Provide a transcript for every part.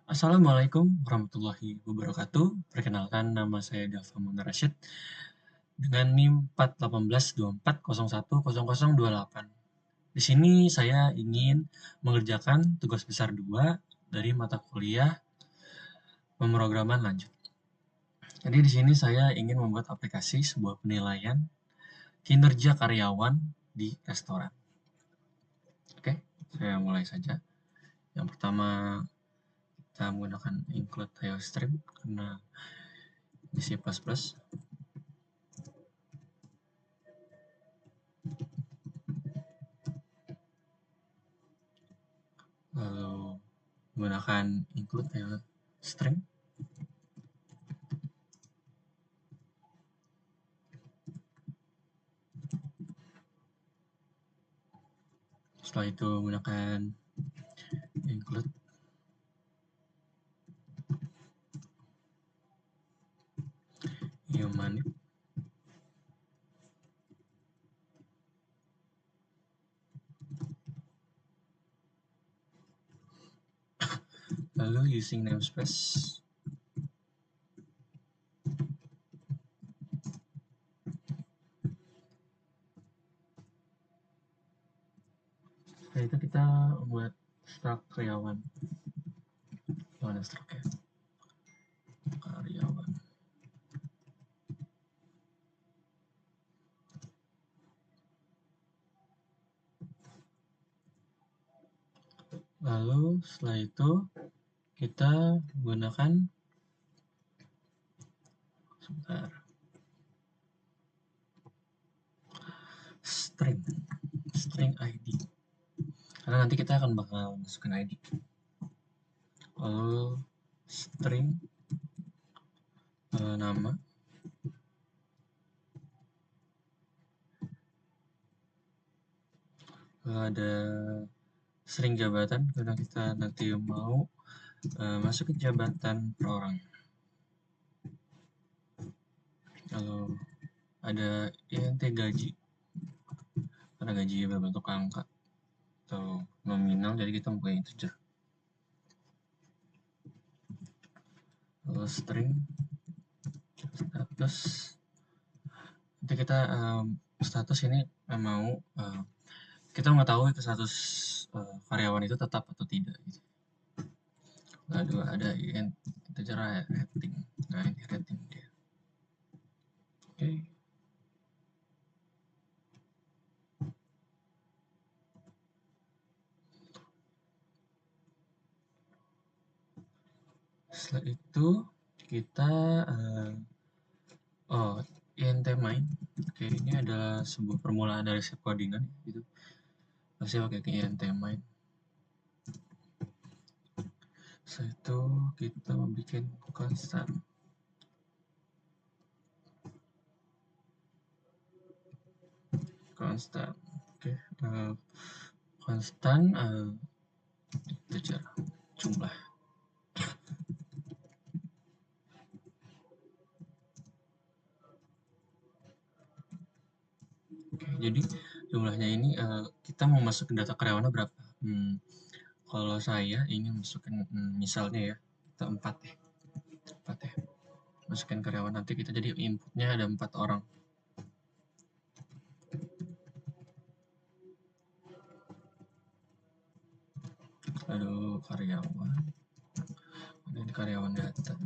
Assalamualaikum warahmatullahi wabarakatuh. Perkenalkan, nama saya Dava Munir Rashid dengan NIM 41824010028. Di sini saya ingin mengerjakan tugas besar 2 dari mata kuliah pemrograman lanjut. Jadi di sini saya ingin membuat aplikasi sebuah penilaian kinerja karyawan di restoran. Oke, saya mulai saja. Yang pertama, kita menggunakan include IOStream karena di C++. Lalu menggunakan include string. Setelah itu menggunakan include manip. Lalu using namespace. Setelah itu kita buat struct karyawan. Mana struct ya? Karyawan. Lalu setelah itu kita menggunakan string ID, karena nanti kita akan bakal masukin ID. Lalu string nama, ada string jabatan karena kita nanti mau masukin jabatan per orang. Lalu ada int gaji karena gaji berbentuk angka atau nominal, jadi kita mempunyai integer. Lalu string status, nanti kita status ini mau kita mengetahui status karyawan itu tetap atau tidak gitu. Lalu ada integer rating. Nah, ini rating dia. Oke. Setelah itu kita int main. Oke, ini adalah sebuah permulaan dari set codingan gitu. Pasti pakai int main. Setelah itu kita membuat constant. Oke, constant integer jumlah. Oke, jadi jumlahnya ini kita mau masukin data karyawannya berapa? Kalau saya ingin masukin misalnya ya, kita 4 ya. Masukin karyawan, nanti kita jadi inputnya ada 4 orang. Lalu karyawan, ini karyawan data.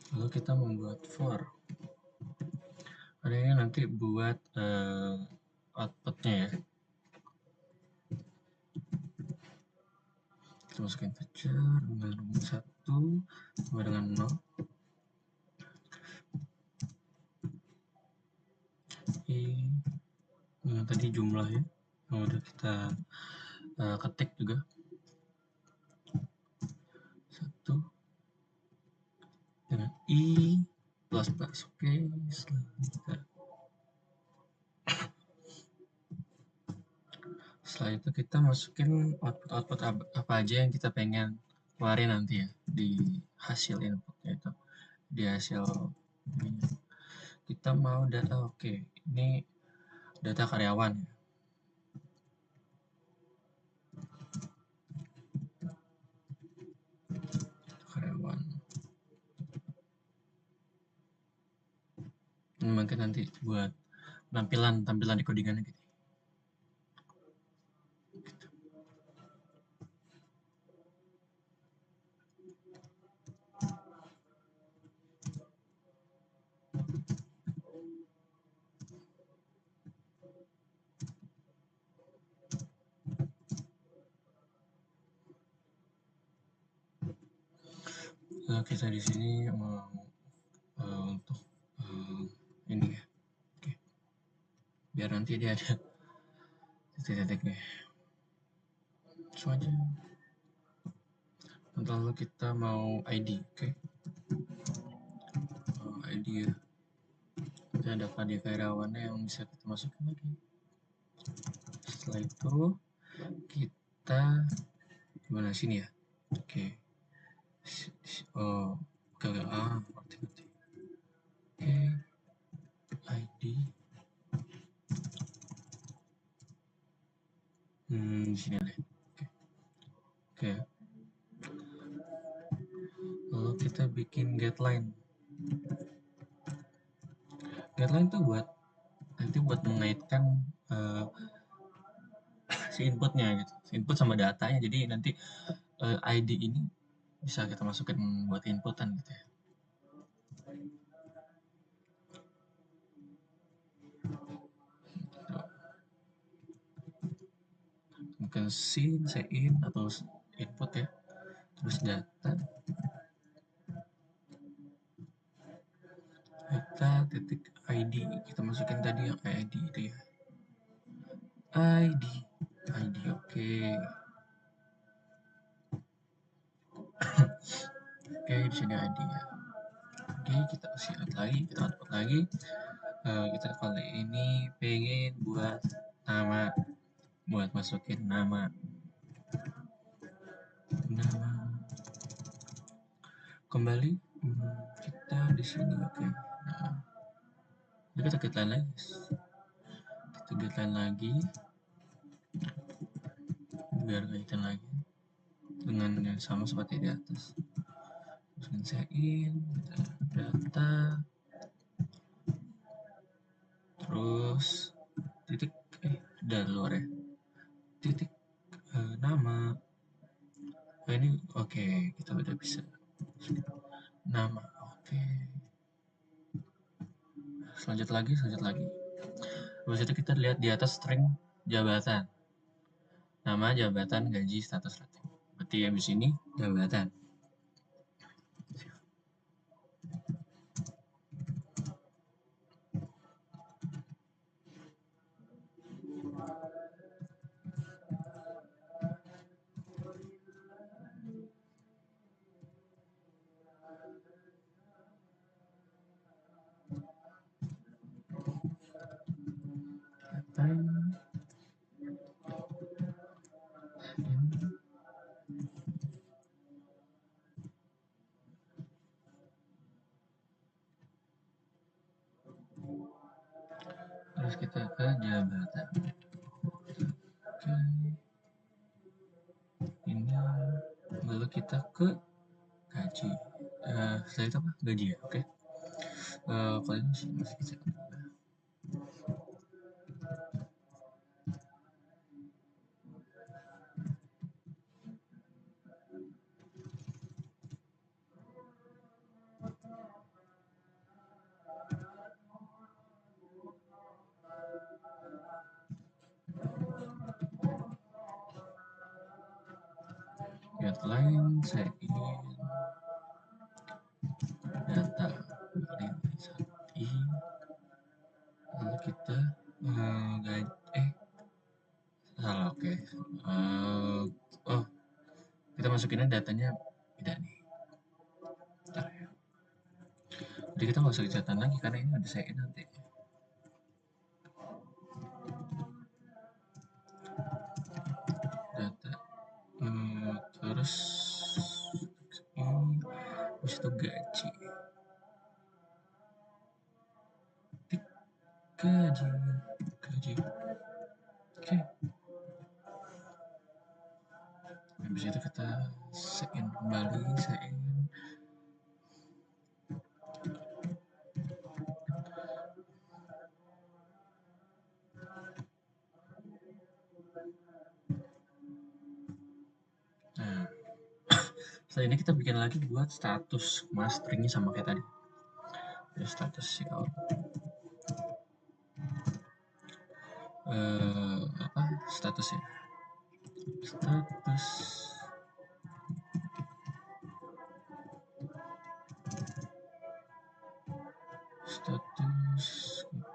Lalu kita membuat for. Ada ini nanti buat outputnya ya. Kita masukin integer dengan 1 sama dengan 0. Ini tadi jumlah ya, yang udah kita ketik juga. 1 dengan i plus. Oke, setelah itu kita masukin output apa aja yang kita pengen keluarin nanti ya di hasil inputnya itu, di hasil ini. Kita mau data, oke, ini data karyawan ya. Karyawan. Ini mungkin nanti buat tampilan di codingannya gitu. Kita di sini mau untuk ini ya. Oke. Biar nanti dia ada titik-titiknya. Langsung aja. Lalu kita mau ID, oke. ID ya. Nanti ada kode karyawannya yang bisa kita masukin lagi. Setelah itu kita gimana sini ya? Oke. Oh, oke. Ngerti. Oke. ID. Di sini deh. Oke. Lalu kita bikin getLine. GetLine tuh nanti buat mengaitkan si inputnya gitu, si input sama datanya. Jadi nanti ID ini bisa kita masukin buat inputan gitu ya. Mungkin sin atau input ya, terus data titik ID, kita masukin tadi yang ID itu ya, ID oke. Oke, di sini ID ya. Oke, kita kasih add lagi, kita output lagi. Kita kali ini pengen buat masukin nama kembali. Kita di sini, oke. Nah, jadi kita getline lagi, biar kaitan lagi dengan yang sama seperti di atas. Masukin sign, data, terus titik udah luar ya, titik nama. Ini oke, kita udah bisa nama. Oke, selanjut lagi. Habis itu kita lihat di atas string jabatan, nama, jabatan, gaji, status, rating. Berarti habis ini jabatan. Terus kita ke jabatan. Oke. Ini lalu kita ke gaji. Setelah itu apa? Gaji ya, oke. Kalau ini masih bisa. Getline, saya ingin data validasi, lalu kita salah, oke. Oh, kita masukinnya datanya beda nih. Bentar ya. Jadi kita nggak usah catatan lagi karena ini ada saya nanti. Data, terus habis itu gaji. Gaji. Oke. Habis itu kita sein kembali, sein. Nah, setelah ini kita bikin lagi buat status masteringnya sama kayak tadi. Ya, status checkout. Apa statusnya? Status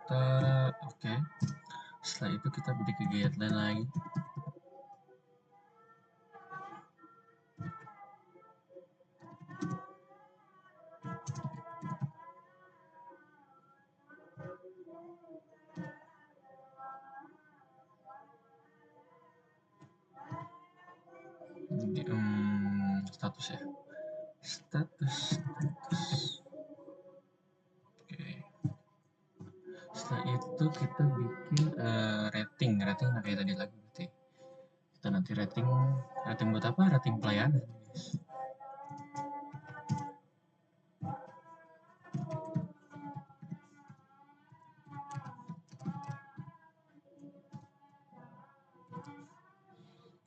kita oke. Setelah itu kita bikin ke guideline lagi. Status ya. Status. Oke. Setelah itu kita bikin rating kayak tadi lagi nanti. Kita nanti rating buat apa? Rating pelayanan.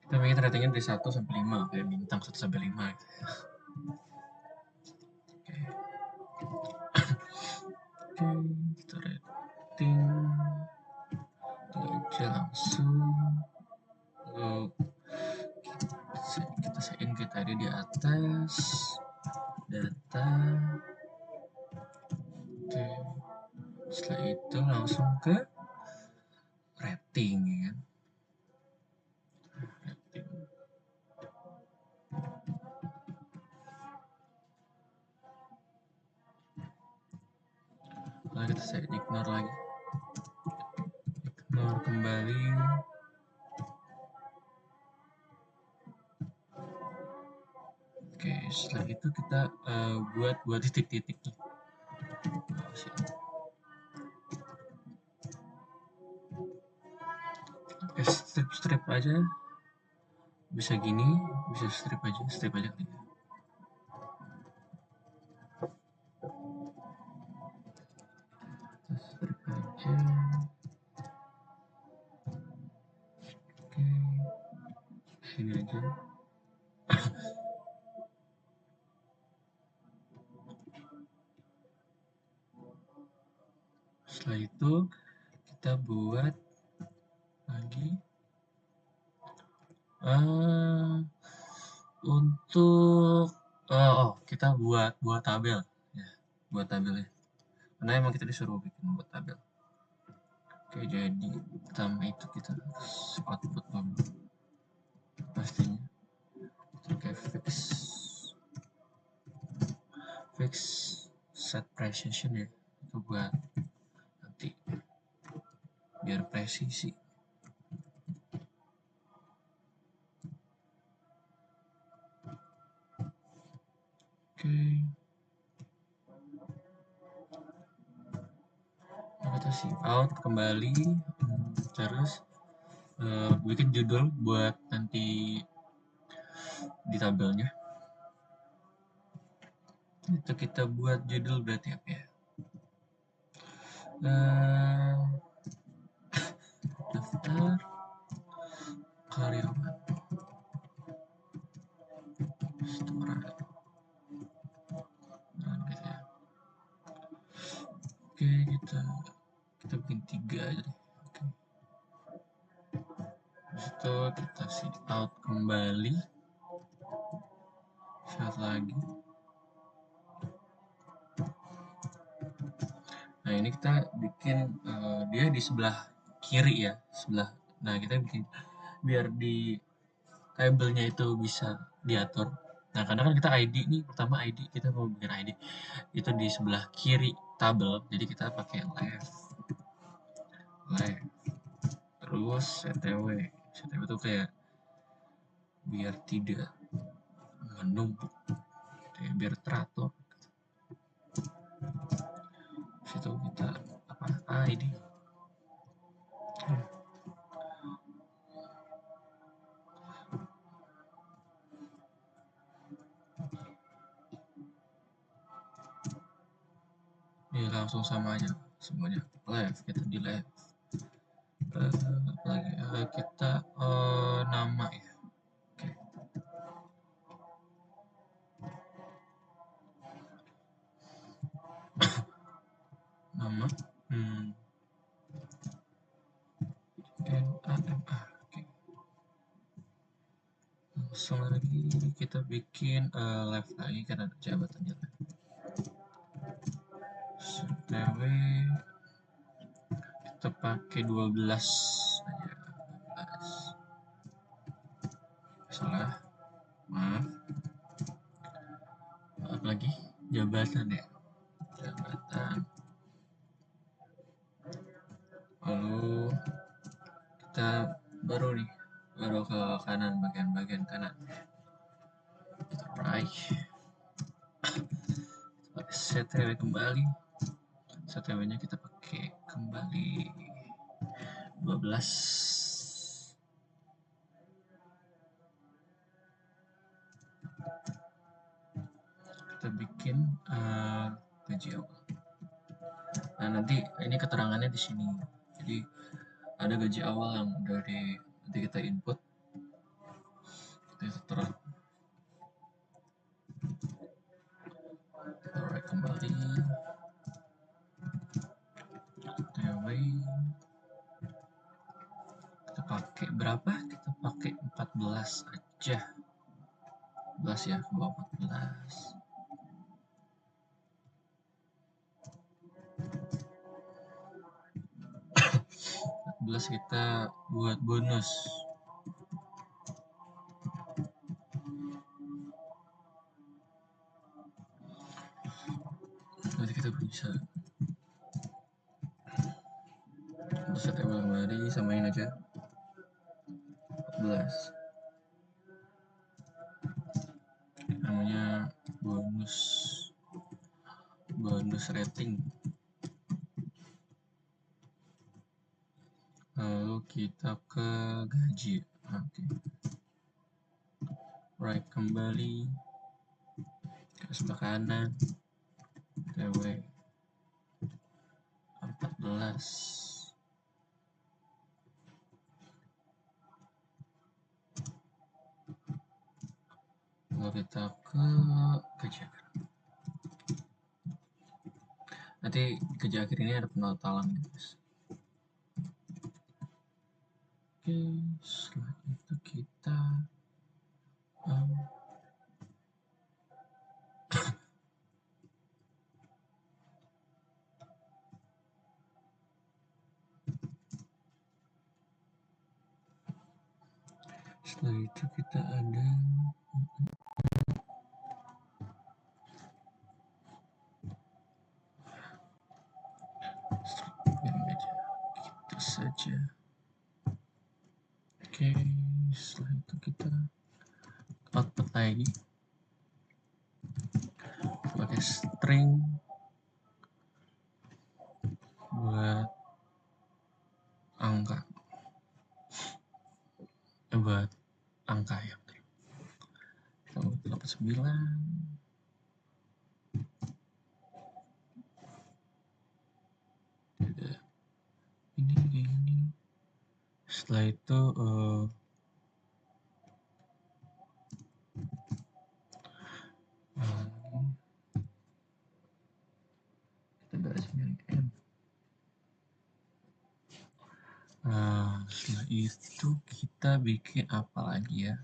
Kita bikin ratingnya dari 1 sampai 5, kayak bintang 1 sampai 5 gitu ya. Oke, kita rating aja langsung. Lalu kita sein kayak tadi di atas data. Oke. Setelah itu langsung ke rating ya kan. Lalu kita saya ignore lagi, ignore kembali. Oke, setelah itu kita buat titik-titik nih. Oke, strip aja, bisa gini, bisa strip aja kali ya. Strip aja. Oke, sini aja. Setelah itu kita buat lagi untuk kita buat tabel ya, buat tabel ya, karena emang kita disuruh bikin buat tabel. Oke, jadi pertama itu kita harus output dulu pastinya. Oke, fix set precision ya, itu buat nanti biar presisi. Oke, kita sih out kembali, terus bikin judul buat nanti di tabelnya. Itu kita buat judul berarti apa ya? Daftar karyawan restoran. Nah, gitu ya. Oke, kita bikin 3 aja deh. Oke. Habis itu kita sih out kembali. Shot lagi. Nah, ini kita bikin dia di sebelah kiri ya, sebelah. Nah, kita bikin biar di tabelnya itu bisa diatur. Nah, karena kan kita ID nih, pertama ID, kita mau bikin ID itu di sebelah kiri tabel, jadi kita pakai left, terus ctw itu kayak biar tidak menumpuk, biar teratur. Situ kita ID. Ini langsung sama aja semuanya, left, kita di left. Apalagi kita nama ya. Oke. Nama NAMA. Oke. Langsung lagi kita bikin left lagi karena ada jabatannya. CTW kita pakai 12 aja. 12. Salah, maaf. Apa lagi? Jabatan ya, jabatan. Lalu kita baru ke kanan, bagian kanan. Kita right. CTW kembali. CTW-nya kita pakai kembali 12. Kita bikin gaji awal. Nah, nanti ini keterangannya di sini. Jadi ada gaji awal yang dari nanti kita input. Kita terang. Alright, kembali. TW. Kita pakai berapa? Kita pakai 14 aja. 14 ya, ke bawah 14. 14 kita buat bonus. Nanti kita bisa set table kembali, samain aja 14. Namanya bonus rating. Lalu kita ke gaji. Oke. Right, kembali ke sebelah kanan. TW 14. Lalu kita ke gaji akhir. Nanti gaji akhir ini ada penotalan, guys. Oke, setelah itu kita setelah itu kita ada gitu saja. Oke, setelah itu kita output lagi pakai string buat angka, buat angka ya. Kita buat 89. Ini. Setelah itu kita beresin M. Setelah itu kita bikin apa lagi ya?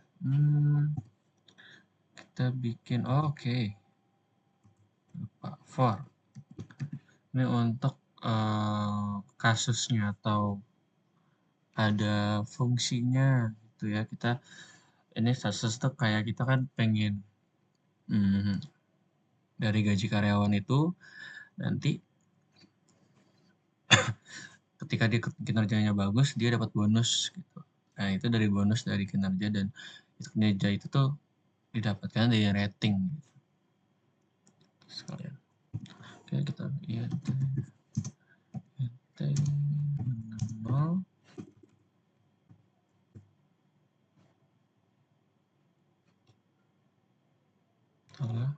Kita bikin lupa for. Ini untuk kasusnya atau ada fungsinya gitu ya. Kita ini kasus tuh kayak kita kan pengen dari gaji karyawan itu nanti ketika dia kinerjanya bagus dia dapat bonus gitu. Nah, itu dari bonus dari kinerja, dan kinerja itu tuh didapatkan dari rating gitu. sekalian. Oke, kita lihat t 0 salah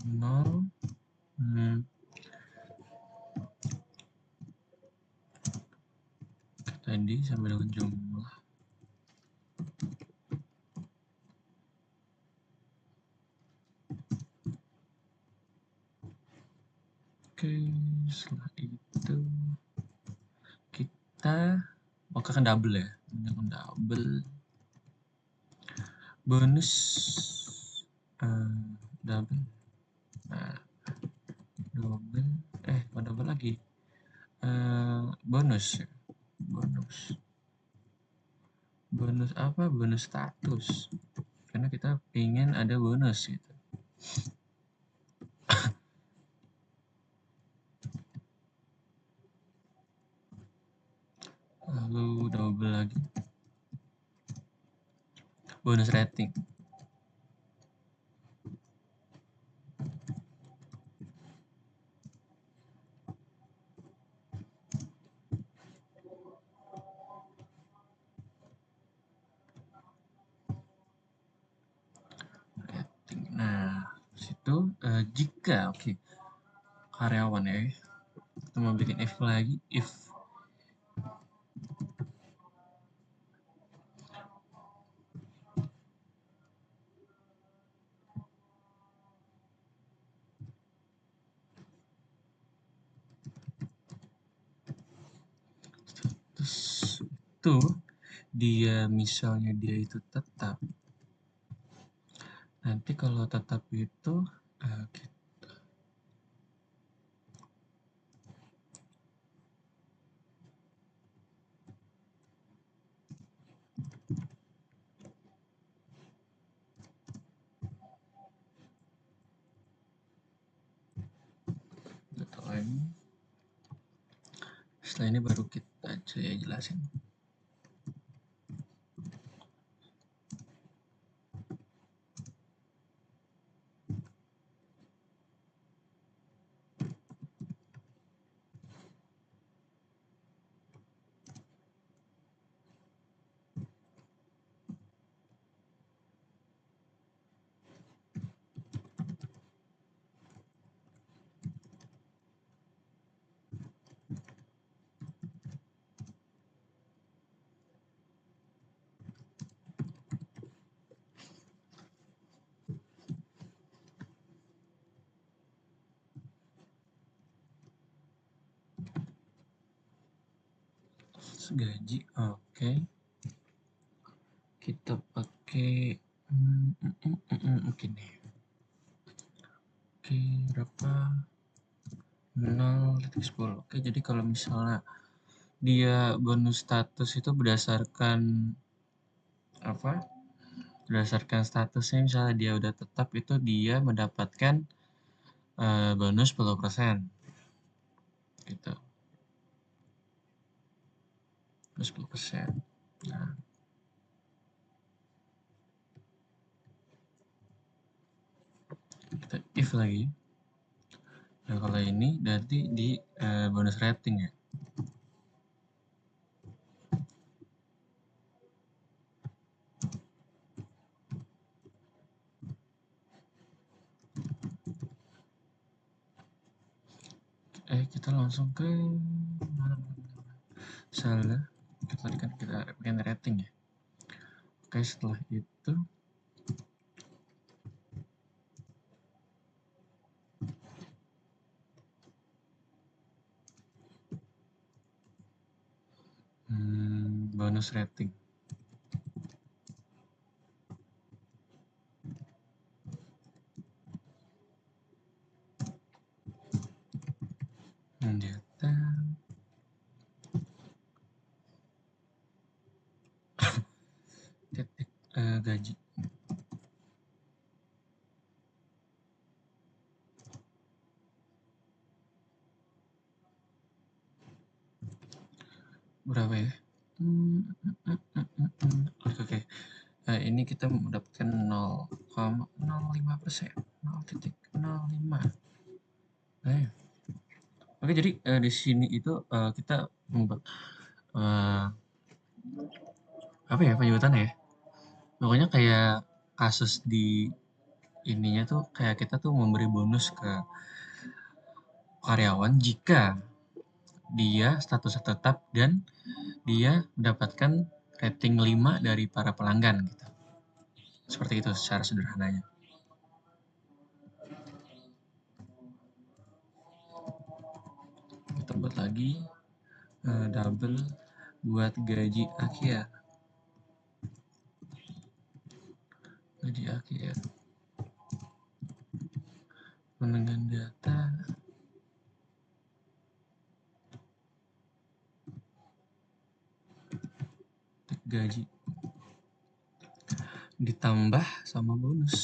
0 tadi sampai dengan jumlah. Oke, setelah itu kita kan double ya, dengan double bonus double. Nah, double kok double lagi, bonus ya. Bonus apa? Bonus status, karena kita ingin ada bonus gitu. Lalu double lagi bonus rating. Nah, situ jika karyawan ya, kita mau bikin if lagi, if status itu dia misalnya dia itu tetap, nanti kalau tetap itu data lagi. Setelah ini baru kita saya jelasin. Gaji, kita pakai mungkin nih. Berapa? 0,10. Jadi kalau misalnya dia bonus status itu berdasarkan apa? Berdasarkan statusnya, misalnya dia udah tetap, itu dia mendapatkan bonus 10% gitu. Bonus 10%. Nah, kita if lagi. Nah, kalau ini berarti di bonus rating ya. Kita langsung ke salah. Tadi kan kita bikin rating ya. Setelah itu bonus rating. Data titik gaji. Berapa ya? Oke. Ini kita mendapatkan 0,05%, 0,05. Oke, jadi di sini itu kita membuat apa ya penyebutannya ya? Pokoknya kayak kasus di ininya tuh kayak kita tuh memberi bonus ke karyawan jika dia statusnya tetap dan dia mendapatkan rating 5 dari para pelanggan gitu. Seperti itu secara sederhananya. Kita buat lagi double buat gaji akhir. Gaji akhir. Dengan data gaji ditambah sama bonus.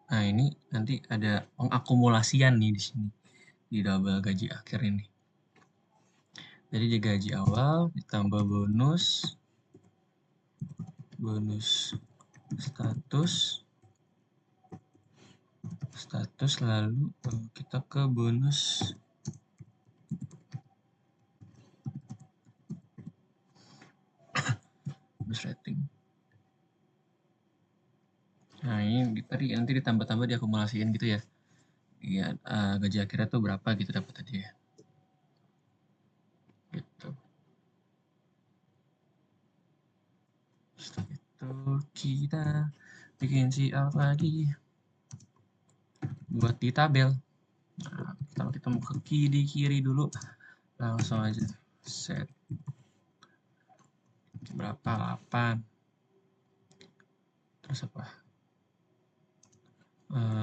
Nah, ini nanti ada pengakumulasian nih di sini di double gaji akhir ini. Jadi di gaji awal ditambah bonus status lalu kita ke bonus rating. Nah, ini tadi nanti ditambah-tambah diakumulasiin gitu ya. Iya, gaji akhirnya tuh berapa gitu dapat tadi ya. Gitu. Setelah itu kita bikin CL lagi buat di tabel. Nah, kalau kita mau ke di kiri dulu, langsung aja set berapa 8. Terus apa?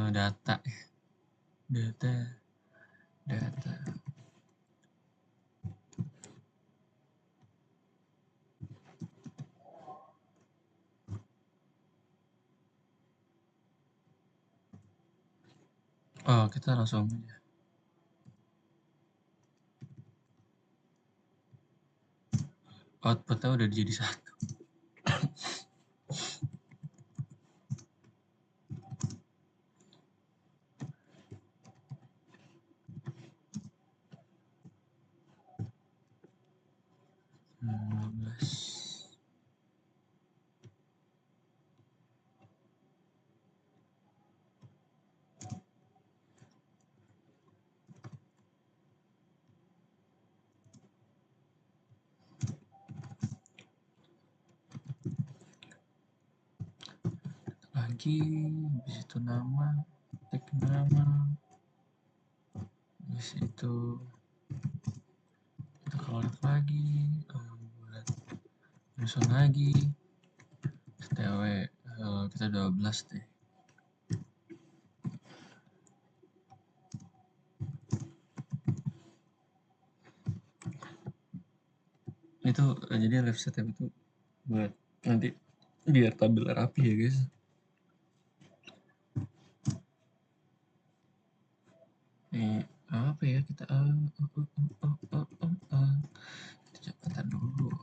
Data. Oh, kita langsung aja. Outputnya udah jadi 1. Lagi habis itu nama, tag nama, habis itu kita keluar lagi, buat nyusun lagi, stw kita 12 deh. Itu jadi left setup itu buat nanti biar tabel rapi ya guys. Apa ya kita kecepatan dulu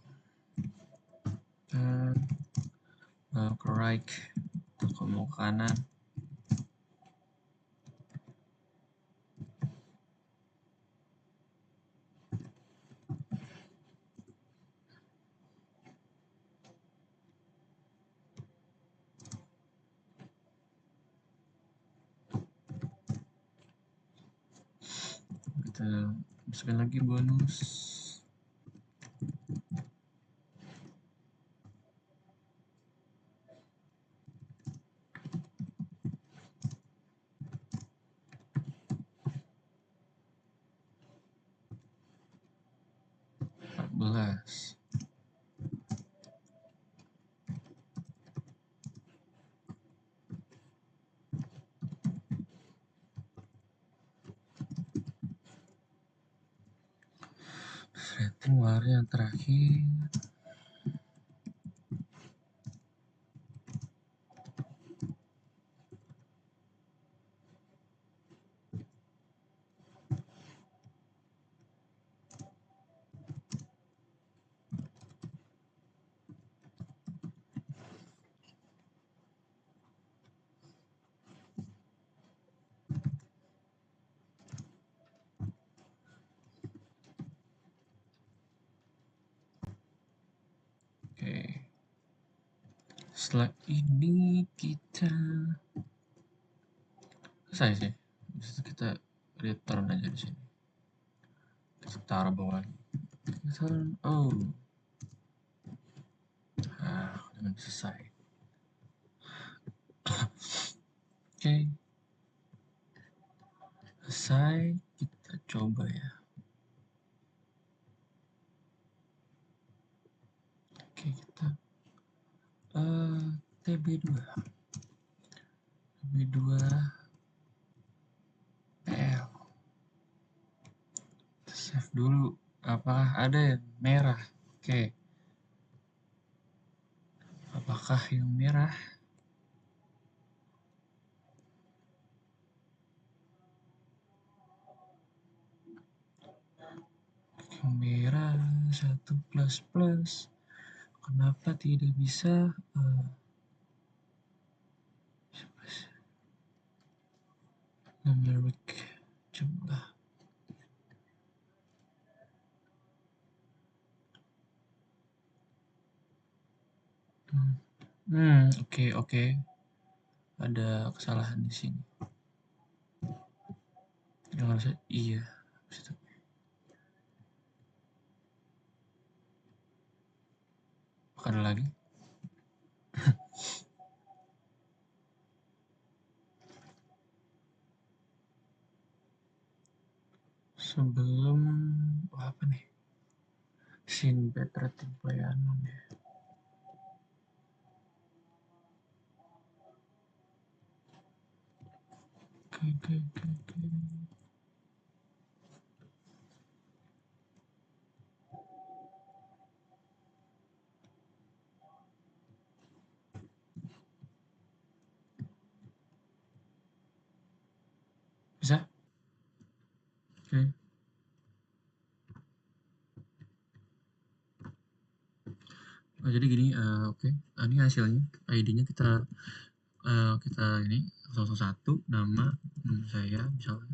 ke right atau mau ke kanan. Kita masukkan lagi bonus. Rating war yang terakhir. Setelah ini kita selesai sih. Habis itu kita return aja di sini. Kita taruh bawah. Return. Oh. Udah selesai. Oke. Selesai. Kita coba ya. Oke, kita TB2 PL. Save dulu. Apakah ada yang merah? Oke. Apakah yang merah? Yang merah 1++. Kenapa tidak bisa? Numeric jumlah. Oke. Ada kesalahan di sini. Yang harusnya iya. Ada lagi. Sebelum apa nih? Sinbad rating pelayanan ya. Oke. Bisa? Oke. Jadi gini, oke. Ini hasilnya, ID-nya kita ini 001, nama saya misalnya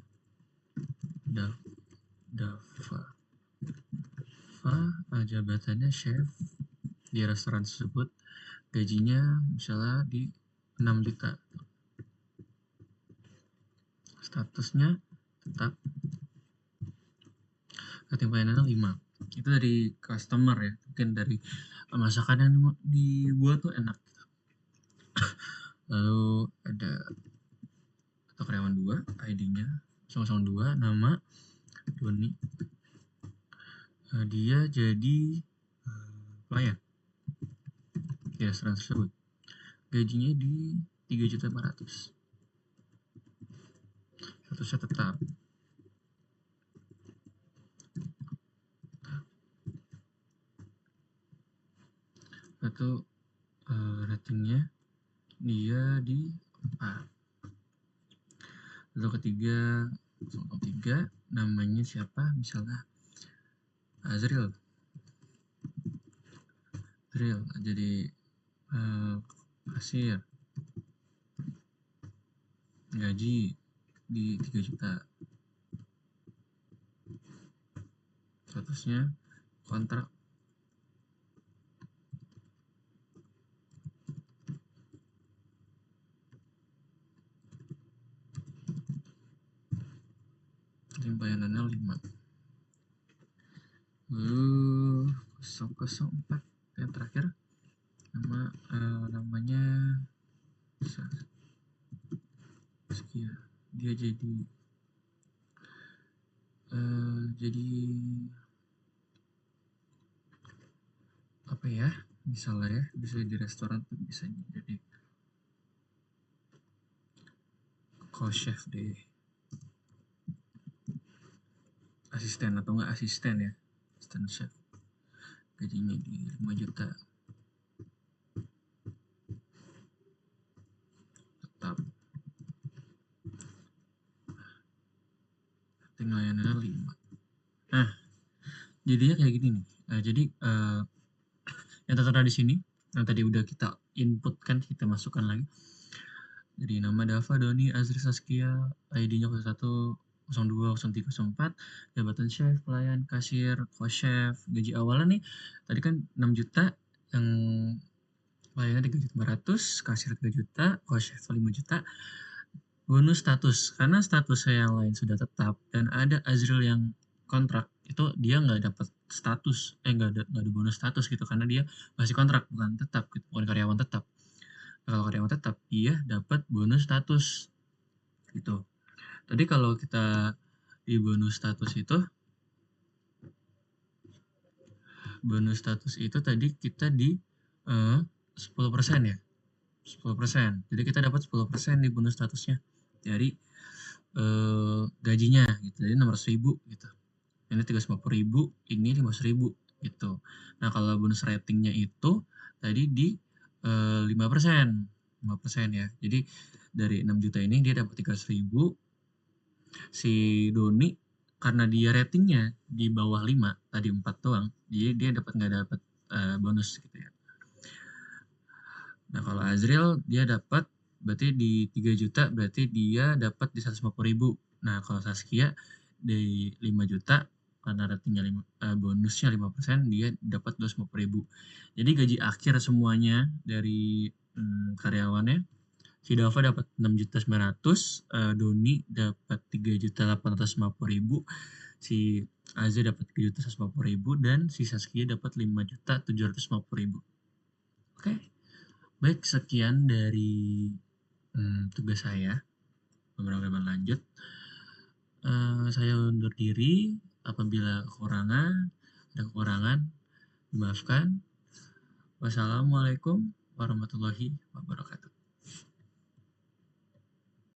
Dava. Jabatannya chef di restoran tersebut. Gajinya misalnya di 6 juta. Statusnya tetap. Rating pelayanannya 5. Itu dari customer ya. Mungkin dari masakan yang dibuat tuh enak. Lalu ada atau karyawan 2, ID-nya 002, nama Doni. Dia jadi pelayan di restoran tersebut. Gajinya di 3.400.000. Statusnya tetap. Atau ratingnya dia di 4. Lalu ketiga 003, namanya siapa? Misalnya Azril. Jadi kasir. Gaji di 3 juta. Statusnya kontrak. Pelayanannya 5. Lalu 004 yang terakhir, namanya Saskia. Dia jadi apa ya, misalnya ya, bisa di restoran tuh bisa jadi co-chef deh, asisten atau enggak asisten ya, asisten chef. Gajinya di 5 juta. Tetap. Tinggal layanannya 5. Nah, jadinya kayak gini nih. Jadi yang tertera di sini, yang tadi udah kita input kan, kita masukkan lagi. Jadi nama Dava Doni Azri Saskia, ID-nya 01, 02, 03, 04, jabatan chef, pelayan, kasir, co-chef. Gaji awalnya nih tadi kan 6 juta, yang Pelayannya 3.500.000, kasir 3 juta, co-chef 5 juta, bonus status. Karena status saya yang lain sudah tetap dan ada Azril yang kontrak, itu dia nggak dapat status, nggak ada bonus status gitu karena dia masih kontrak bukan tetap, gitu, bukan karyawan tetap. Nah, kalau karyawan tetap dia dapat bonus status gitu. Tadi kalau kita di bonus status itu tadi kita di 10% ya. 10%. Jadi kita dapat 10% di bonus statusnya dari gajinya gitu. Jadi 600.000 gitu. Ini 350.000, ini 500.000 gitu. Nah, kalau bonus ratingnya itu tadi di 5%. 5% ya. Jadi dari 6 juta ini dia dapat 300.000. Si Doni karena dia ratingnya di bawah 5, tadi 4 doang, dia nggak dapat bonus gitu ya. Nah, kalau Azril dia dapat berarti di 3 juta, berarti dia dapat di 150.000. Nah, kalau Saskia di 5 juta karena ratingnya bonusnya 5%, dia dapat 250.000. Jadi gaji akhir semuanya dari karyawannya, si Dava dapat 6.900.000, Doni dapat 3.850.000, si Azza dapat 3.150.000, dan si Saskia dapat 5.750.000. Oke, baik, sekian dari tugas saya pemrograman lanjut. Saya undur diri. Apabila ada kekurangan, dimaafkan. Wassalamualaikum warahmatullahi wabarakatuh.